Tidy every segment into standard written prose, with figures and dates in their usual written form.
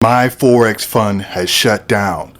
My Forex Fund has shut down.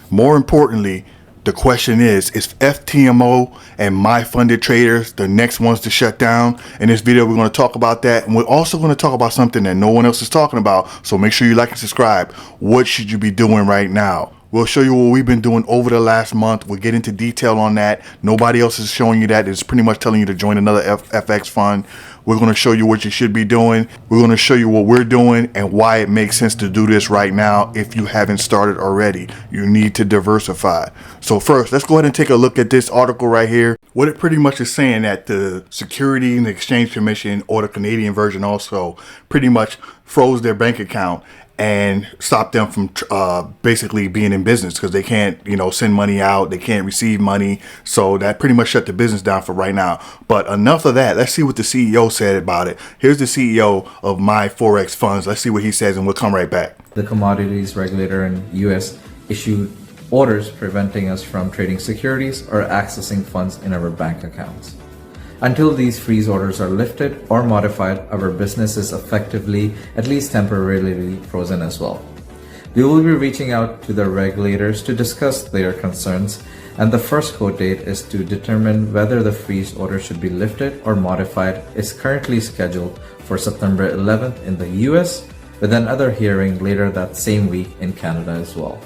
More importantly, the question is FTMO and My Funded Traders the next ones to shut down? In this video, we're going to talk about that. And we're also going to talk about something that no one else is talking about. So make sure you like and subscribe. What should you be doing right now? We'll show you what we've been doing over the last month. We'll get into detail on that. Nobody else is showing you that. It's pretty much telling you to join another FX fund. We're going to show you what you should be doing. We're going to show you what we're doing and why it makes sense to do this right now. If you haven't started already, you need to diversify. So first, let's go ahead and take a look at this article right here. What it pretty much is saying that the Securities and Exchange Commission, or the Canadian version also, pretty much froze their bank account and stop them from basically being in business, because they can't, send money out, they can't receive money. So that pretty much shut the business down for right now. But enough of that. Let's see what the CEO said about it. Here's the CEO of My Forex Funds. Let's see what he says, and we'll come right back. The commodities regulator in US issued orders preventing us from trading securities or accessing funds in our bank accounts. Until these freeze orders are lifted or modified, our business is effectively, at least temporarily, frozen as well. We will be reaching out to the regulators to discuss their concerns, and the first court date is to determine whether the freeze order should be lifted or modified. Is currently scheduled for September 11th in the US, with another hearing later that same week in Canada as well.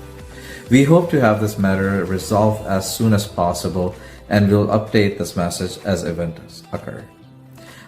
We hope to have this matter resolved as soon as possible, and we'll update this message as events occur.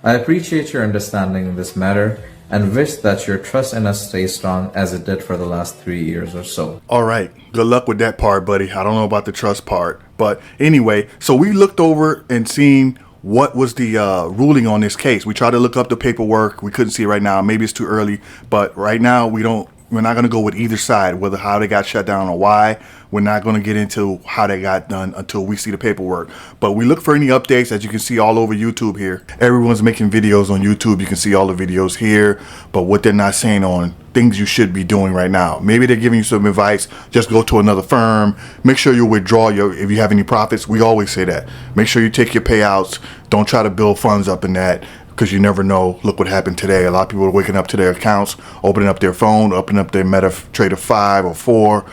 I appreciate your understanding in this matter and wish that your trust in us stays strong as it did for the last 3 years or so. All right. Good luck with that part, buddy. I don't know about the trust part. But anyway, so we looked over and seen what was the ruling on this case. We tried to look up the paperwork. We couldn't see it right now. Maybe it's too early. But right now, we're not going to go with either side, whether how they got shut down or why. We're not going to get into how they got done until we see the paperwork. But we look for any updates, as you can see all over YouTube here. Everyone's making videos on YouTube. You can see all the videos here. But what they're not saying on things you should be doing right now. Maybe they're giving you some advice. Just go to another firm. Make sure you withdraw if you have any profits. We always say that. Make sure you take your payouts. Don't try to build funds up in that, because you never know. Look what happened today. A lot of people are waking up to their accounts, opening up their phone, opening up their MetaTrader 5 or 4,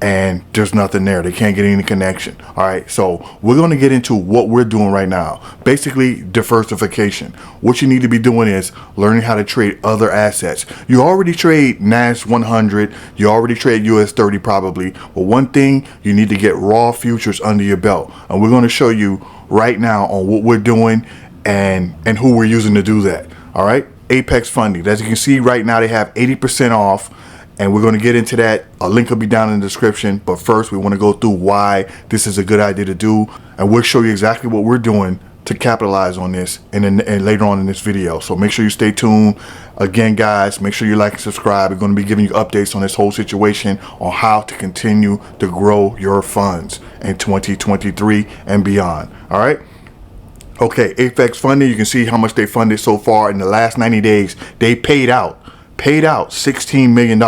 and there's nothing there. They can't get any connection. All right, so we're going to get into what we're doing right now. Basically, diversification. What you need to be doing is learning how to trade other assets. You already trade NAS 100. You already trade US 30 probably. But one thing, you need to get raw futures under your belt. And we're going to show you right now on what we're doing and who we're using to do that. All right, Apex Funding. As you can see right now, they have 80% off, and we're going to get into that. A link will be down in the description. But first, we want to go through why this is a good idea to do, and we'll show you exactly what we're doing to capitalize on this and later on in this video. So make sure you stay tuned. Again, guys, make sure you like and subscribe. We're going to be giving you updates on this whole situation, on how to continue to grow your funds in 2023 and beyond. All right. Okay, Apex Funding, you can see how much they funded so far in the last 90 days. They paid out $16 million.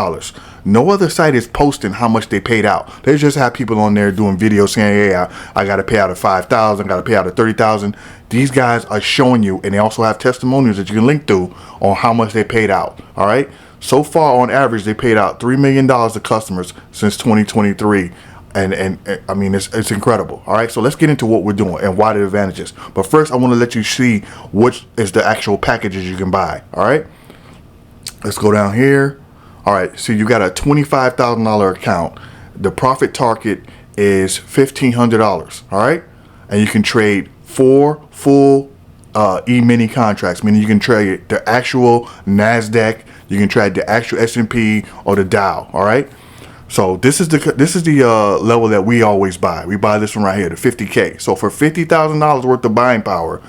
No other site is posting how much they paid out. They just have people on there doing videos saying, hey, I got to pay out of 5,000, got to pay out of 30,000. These guys are showing you, and they also have testimonials that you can link to on how much they paid out. All right. So far, on average, they paid out $3 million to customers since 2023. And I mean, it's incredible. All right, so let's get into what we're doing and why the advantages. But first, I want to let you see what is the actual packages you can buy. All right, let's go down here. All right, so you got a $25,000 account. The profit target is $1,500. All right, and you can trade 4 full E-mini contracts, meaning you can trade the actual NASDAQ, you can trade the actual S&P or the Dow. All right. So this is the level that we always buy. We buy this one right here, the 50K. So for $50,000 worth of buying power,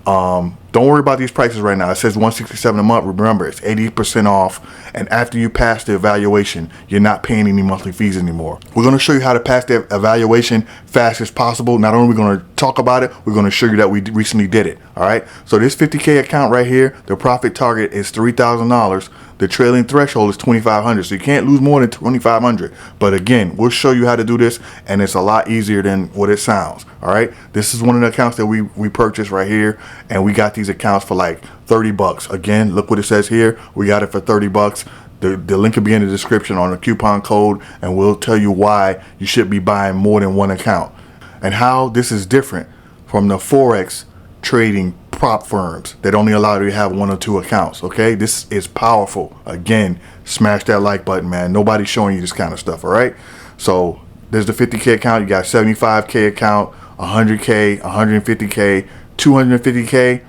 don't worry about these prices right now. It says $167 a month. Remember, it's 80% off. And after you pass the evaluation, you're not paying any monthly fees anymore. We're going to show you how to pass the evaluation fast as possible. Not only are we going to talk about it, we're going to show you that we recently did it. All right. So this 50K account right here, the profit target is $3,000. The trailing threshold is $2,500, so you can't lose more than $2,500. But again, we'll show you how to do this, and it's a lot easier than what it sounds. All right, this is one of the accounts that we purchased right here, and we got these accounts for like $30. Again, look what it says here. We got it for $30. The link will be in the description on the coupon code, and we'll tell you why you should be buying more than one account and how this is different from the Forex trading prop firms that only allow you to have 1 or 2 accounts. Okay, this is powerful. Again, smash that like button, man. Nobody's showing you this kind of stuff. All right, so there's the 50K account. You got 75K account, 100K, 150K, 250K.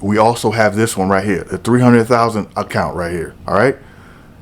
We also have this one right here, the 300,000 account right here. All right,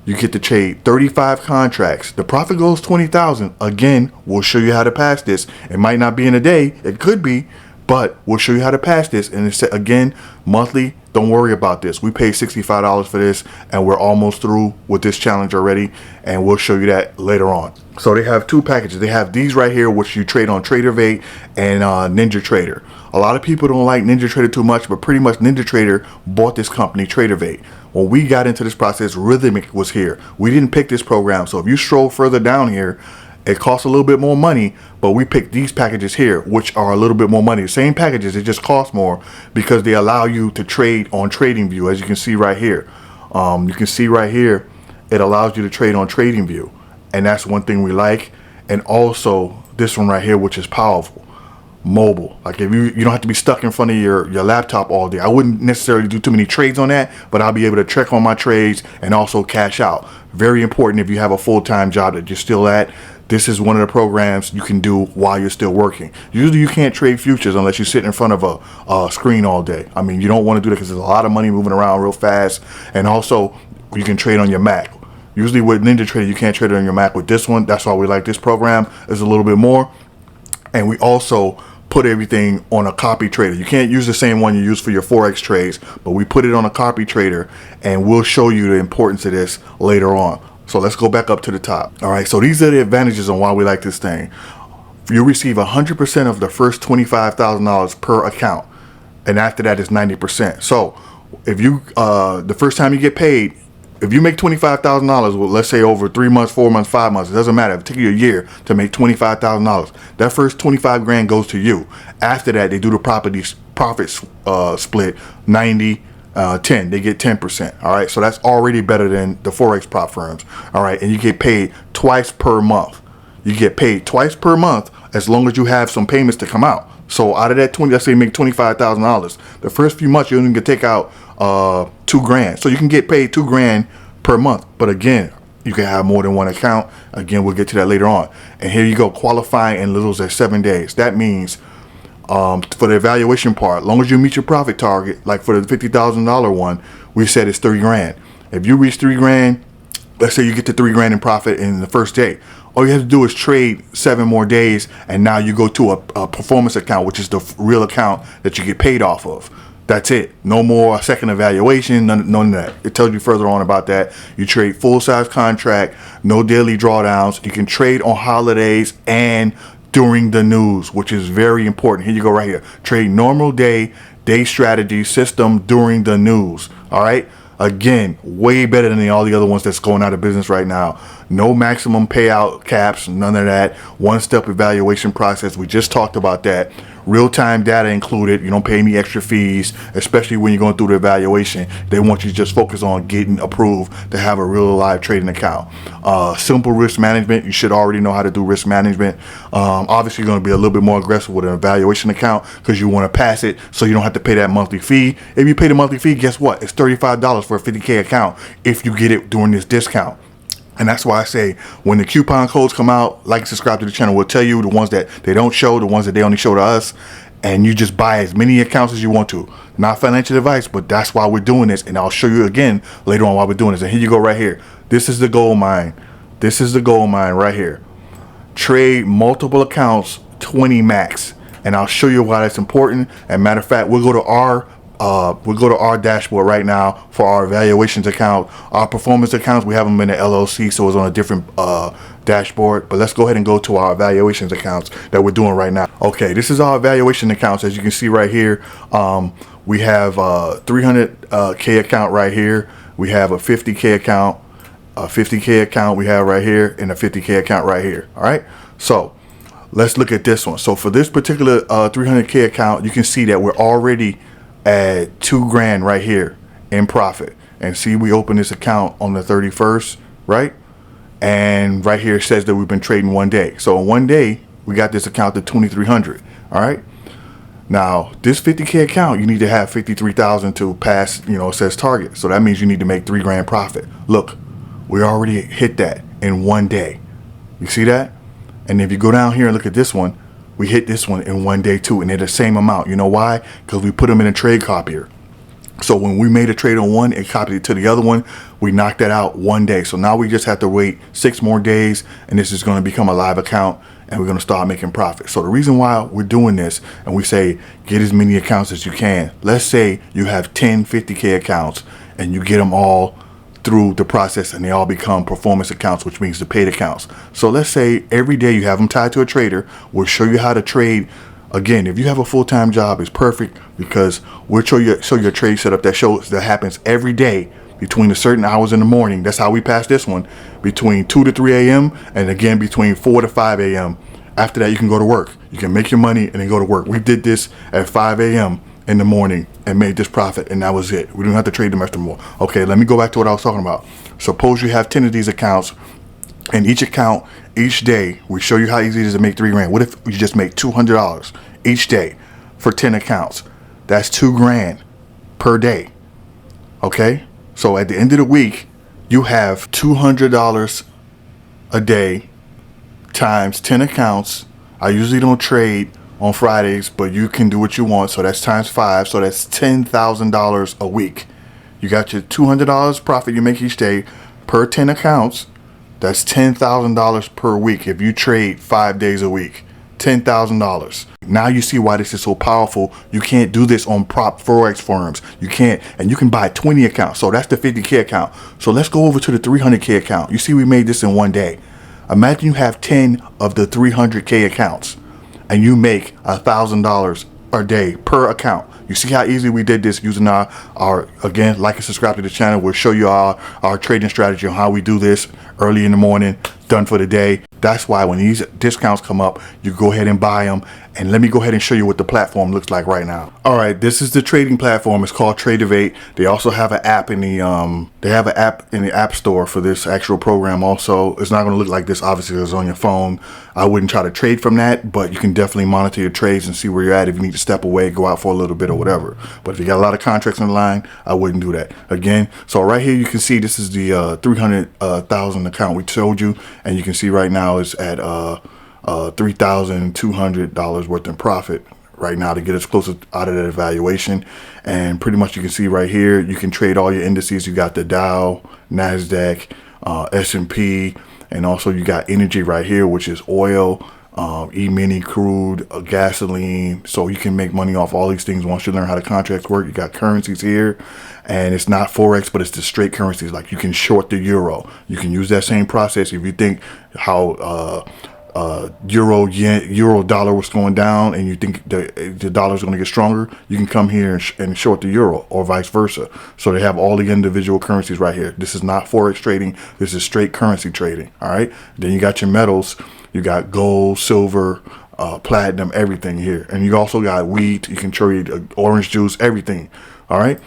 you get to trade 35 contracts. The profit goes 20,000. Again, we'll show you how to pass this. It might not be in a day, it could be, but we'll show you how to pass this. And it's, again, monthly. Don't worry about this. We paid $65 for this, and we're almost through with this challenge already, and we'll show you that later on. So they have 2 packages. They have these right here, which you trade on TraderVate and Ninja Trader. A lot of people don't like Ninja Trader too much, but pretty much Ninja Trader bought this company, TraderVate. When we got into this process, Rhythmic was here. We didn't pick this program, so if you stroll further down here, it costs a little bit more money, but we picked these packages here, which are a little bit more money. The same packages, it just costs more because they allow you to trade on TradingView, as you can see right here. You can see right here, it allows you to trade on TradingView, and that's one thing we like. And also this one right here, which is powerful, mobile. Like if you don't have to be stuck in front of your laptop all day. I wouldn't necessarily do too many trades on that, but I'll be able to check on my trades and also cash out. Very important if you have a full-time job that you're still at. This is one of the programs you can do while you're still working. Usually you can't trade futures unless you sit in front of a screen all day. I mean, you don't want to do that because there's a lot of money moving around real fast. And also you can trade on your Mac. Usually with Ninja Trader, you can't trade on your Mac. With this one, that's why we like this program. It's a little bit more. And we also put everything on a copy trader. You can't use the same one you use for your Forex trades, but we put it on a copy trader, and we'll show you the importance of this later on. So let's go back up to the top. All right, so these are the advantages on why we like this thing. You receive 100% of the first $25,000 per account, and after that is 90%. So if you the first time you get paid, if you make $25,000, well, let's say over 3 months, 4 months, 5 months, it doesn't matter. If it takes you a year to make $25,000, that first 25 grand goes to you. After that, they do the profits split 90. 10, they get 10%. All right, so that's already better than the Forex prop firms. All right, and you get paid twice per month. You get paid twice per month as long as you have some payments to come out. So out of that 20, let's say you make $25,000. The first few months you only can take out 2 grand. So you can get paid 2 grand per month. But again, you can have more than one account. Again, we'll get to that later on. And here you go, qualifying in littles as 7 days. That means for the evaluation part, as long as you meet your profit target, like for the $50,000 one, we said it's 3 grand. If you reach 3 grand, let's say you get to 3 grand in profit in the first day, all you have to do is trade 7 more days, and now you go to a performance account, which is the real account that you get paid off of. That's it. No more second evaluation, none of that. It tells you further on about that. You trade full-size contract, no daily drawdowns. You can trade on holidays and during the news, which is very important. Here you go right here. Trade normal day strategy system during the news. All right. Again, way better than all the other ones that's going out of business right now. No maximum payout caps, none of that. One-step evaluation process. We just talked about that. Real-time data included. You don't pay any extra fees, especially when you're going through the evaluation. They want you to just focus on getting approved to have a real live trading account. Simple risk management. You should already know how to do risk management. Obviously, you're going to be a little bit more aggressive with an evaluation account because you want to pass it so you don't have to pay that monthly fee. If you pay the monthly fee, guess what? It's $35 for a 50K account if you get it during this discount. And that's why I say when the coupon codes come out, like, subscribe to the channel. We'll tell you the ones that they don't show, the ones that they only show to us, and you just buy as many accounts as you want to. Not financial advice, but that's why we're doing this, and I'll show you again later on why we're doing this. And here you go right here. This is the gold mine. This is the gold mine right here. Trade multiple accounts, 20 max, and I'll show you why that's important. And matter of fact, we'll go to our dashboard right now for our evaluations account. Our performance accounts, we have them in the LLC, so it's on a different dashboard. But let's go ahead and go to our evaluations accounts that we're doing right now. Okay, this is our evaluation accounts. As you can see right here, we have a 300K account right here. We have a 50K account, a 50K account we have right here, and a 50K account right here. All right, so let's look at this one. So for this particular 300K account, you can see that we're already at 2 grand right here in profit. and see, we opened this account on the 31st, right? And right here it says that we've been trading 1 day. So in 1 day, we got this account to 2,300. All right. Now this 50K account, you need to have 53,000 to pass, it says target. So that means you need to make $3,000 profit. Look, we already hit that in 1 day. You see that? And if you go down here and look at this one, we hit this one in 1 day too. And they're the same amount. You know why? Because we put them in a trade copier. So when we made a trade on one and copied it to the other one, we knocked that out 1 day. So now we just have to wait 6 more days, and this is going to become a live account, and we're going to start making profit. So the reason why we're doing this, and we say get as many accounts as you can. Let's say you have 10 50K accounts, and you get them all through the process, and they all become performance accounts, which means the paid accounts. So let's say every day you have them tied to a trader. We'll show you how to trade. Again, if you have a full-time job, it's perfect, because we'll show you a trade setup that happens every day between a certain hours in the morning. That's how we pass this one, between 2 to 3 a.m. and again between 4 to 5 a.m. After that, you can go to work. You can make your money and then go to work. We did this at 5 a.m. in the morning and made this profit, and that was it. We didn't have to trade them extra more. Okay, let me go back to what I was talking about. Suppose you have 10 of these accounts. And each account, each day, we show you how easy it is to make $3,000. What if you just make $200 each day for 10 accounts? That's $2,000 per day. Okay? So at the end of the week, you have $200 a day times 10 accounts. I usually don't trade on Fridays, but you can do what you want. So that's times 5. So that's $10,000 a week. You got your $200 profit you make each day per 10 accounts. That's $10,000 per week if you trade 5 days a week. $10,000. Now you see why this is so powerful. You can't do this on prop Forex firms. You can't, and you can buy 20 accounts. So that's the 50K account. So let's go over to the 300K account. You see, we made this in 1 day. Imagine you have 10 of the 300K accounts, and you make $1,000 a day per account. You see how easy we did this using our again, like and subscribe to the channel. We'll show you our trading strategy on how we do this early in the morning, done for the day. That's why when these discounts come up, you go ahead and buy them. And let me go ahead and show you what the platform looks like right now. All right, this is the trading platform. It's called Tradeovate. They also have an app in the app store for this actual program. Also, it's not going to look like this. Obviously, it's on your phone. I wouldn't try to trade from that, but you can definitely monitor your trades and see where you're at. If you need to step away, go out for a little bit or whatever. But if you got a lot of contracts in the line, I wouldn't do that. Again, so right here you can see this is the 300,000 account we showed you, and you can see right now it's at $3,200 worth in profit right now to get us closer out of that evaluation. And pretty much you can see right here, you can trade all your indices. You got the Dow, NASDAQ, S&P, and also you got energy right here, which is oil, E-mini crude, gasoline. So you can make money off all these things once you learn how the contracts work. You got currencies here, and it's not Forex, but it's the straight currencies. Like you can short the euro. You can use that same process if you think how euro dollar was going down and you think the dollar is going to get stronger, you can come here and short the euro, or vice versa. So they have all the individual currencies right here. This is not Forex trading. This is straight currency trading. All right. Then you got your metals. You got gold, silver, platinum, everything here. And you also got wheat. You can trade orange juice, everything. All right.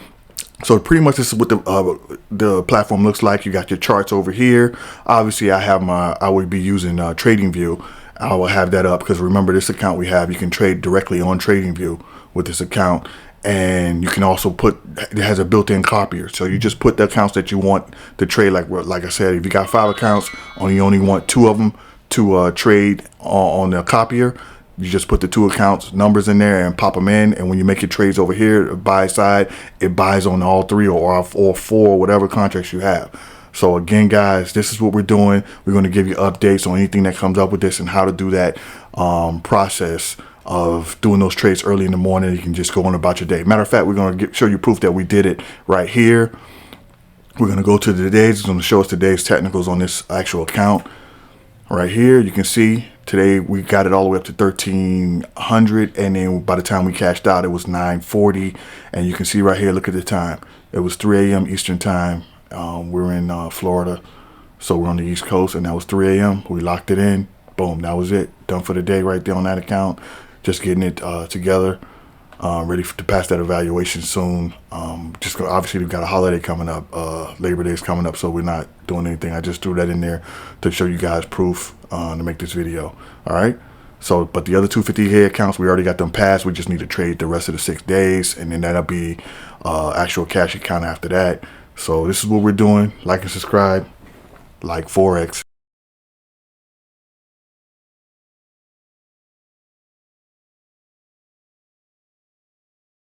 So pretty much this is what the platform looks like. You got your charts over here. Obviously, I would be using TradingView. I will have that up because remember, this account we have, you can trade directly on TradingView with this account. And you can also it has a built-in copier. So you just put the accounts that you want to trade. Like I said, if you got 5 accounts, you only want 2 of them to trade on the copier. You just put the 2 accounts numbers in there and pop them in, and when you make your trades over here, the buy side, it buys on all 3 or 4, whatever contracts you have. So again, guys, this is what we're doing. We're going to give you updates on anything that comes up with this and how to do that process of doing those trades early in the morning. You can just go on about your day. Matter of fact, we're going to show you proof that we did it right here. We're going to go to today's. It's going to show us today's technicals on this actual account. Right here, you can see today we got it all the way up to 1,300, and then by the time we cashed out, it was 9:40. And you can see right here, look at the time. It was 3 a.m. Eastern time. We're in Florida, so we're on the East Coast, and that was 3 a.m. We locked it in. Boom, that was it. Done for the day right there on that account. Just getting it together. to pass that evaluation soon. Obviously we've got a holiday coming up, Labor Day is coming up, so we're not doing anything. I just threw that in there to show you guys proof to make this video. All right. So, but the other 250K accounts, we already got them passed. We just need to trade the rest of the 6 days, and then that'll be actual cash account after that. So this is what we're doing. Like and subscribe. Like Forex.